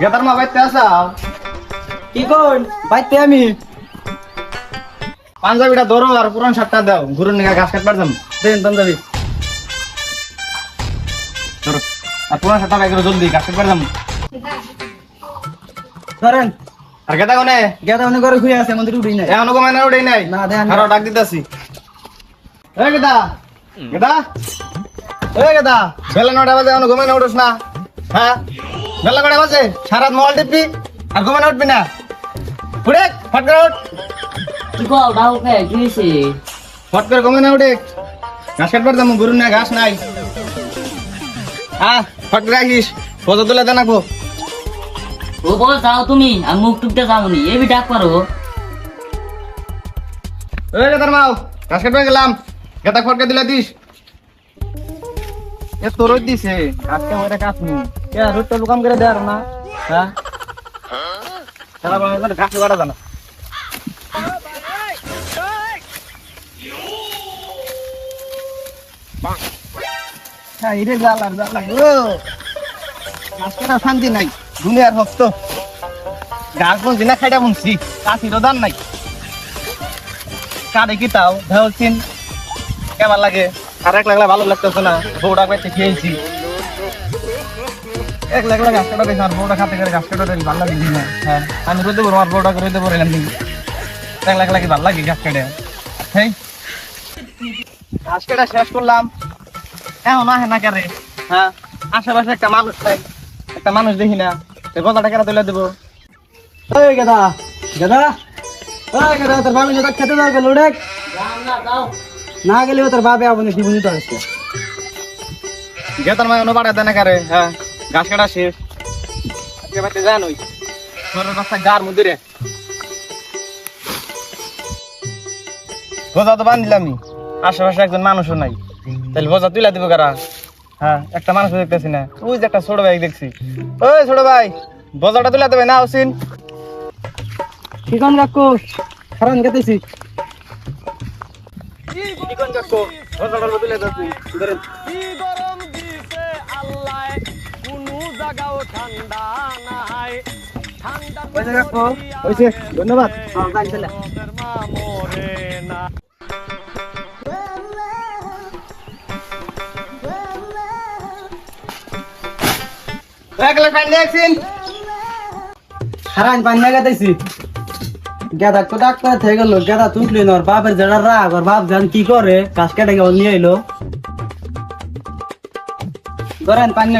Gather মা বাইতে আসাও কি কোন বাইতে আমি পাঞ্জাবিটা ধরো আর পুরান শার্টটা দাও ঘুরুন নিগা ঘাস কাটবার যাম দেন পাঞ্জাবি ধরো আর পুরান শার্টটা বাইক জলদি ঘাস কাটবার যাম ধরেন আর গেদা কোনে গেদা অনেক করে ঘুরে আছে মন্দির উঠি নাই এখন কোনো মানে উঠেই নাই না, দেন না। আরো ডাক দিতেছি এ গেদা গেদা এ গেদা বেলা 9টা বাজে এখন ঘুমাই না উঠোস না হ্যাঁ বেলা কটা বাজে সারা রাত মোবাইল টিপবি আর ঘুমাই না উঠবি না উঠে ফট করে উঠ কি কও ডাউ কে কিছে ফট করে ঘুমাই না উঠে ঘাস কাটবার যাবো গরুর না ঘাস নাই হ্যাঁ ফট করে আসিস ফটো তুলে দেন রাখবো ও বল যাও তুমি আমি মুখ টুকতে যাওনি এবি ডাক পারো এ গেদার মাও ঘাস কাটবার গেলাম গেদা ফটকে দিলে দিস এ তোর দিছে আজকে ওরে কাজ নি কে রুটটা লুকাম করে দেয়ার না হ্যাঁ সারা বাংলা ঘাস কাটা জানা হ্যাঁ ইরে জ্বালার জ্বালা গো আজকে শান্তি নাই দুনিয়ার হস্ত গাছ বলছি না খাইটা বলছি কাশিরও দান নাই কারে কি তাও ধরছিন কেমন লাগে আর এক লাগলে ভালো লাগতেছে না বউটা পেতে খেয়েছি এক লাগলে গাছ কাটা গেছে আর বউটা খাতে করে গাছ কাটা ভালো লাগে না হ্যাঁ আমি রোদে বলবো আর বউটা করে রোদে বললাম এক লাগলে কি ভালো লাগে গাছ কেটে হ্যাঁ ঘাস কাটা শেষ করলাম এখন আহে না কারে হ্যাঁ আশেপাশে একটা মানুষ নাই একটা মানুষ দেখি না গজাটা কেন তুলে দেবো ওই গেদা গেদা ওই গেদা তোর বাবু যদি খেতে যাও গেল উড়ে না গেলেও তোর বাবা আপনি জীবনী তো আসছে গেতার মায় অনু বাড়া দেনা কারে হ্যাঁ ঘাস কাটা শেষ আজকে বাড়িতে যান ওই তোর রাস্তা গার মধ্যে রে বোঝা তো বান্ধিলামই আশেপাশে একজন মানুষও নাই তাহলে বোঝা তুলে দিব কারা হ্যাঁ একটা মানুষ দেখতেছি না ওই যে একটা ছোট ভাই দেখছি ওই ছোট ভাই বোঝাটা তুলে দেবে না ওসিন ঠিকান রাখো কারণ গেতেছি কোন কাকু বোঝাটা তুলে দেছি ধরেন গরম দিছে আল্লাহ কোনো জায়গাও ঠান্ডা নাই ঠান্ডা ওইছে রাখো ওইছে ধন্যবাদ হ্যাঁ যাই চলে মরে না এক লাখ পানি দেখছিন হারান পানি না গেতেছি গেদা তো ডাক্তার থেকে গেল গেদা তুললি না ওর বাপের যেটা রাগ ওর বাপ জান কি করে গাছ কেটে গেল নিয়ে এলো ধরেন পানি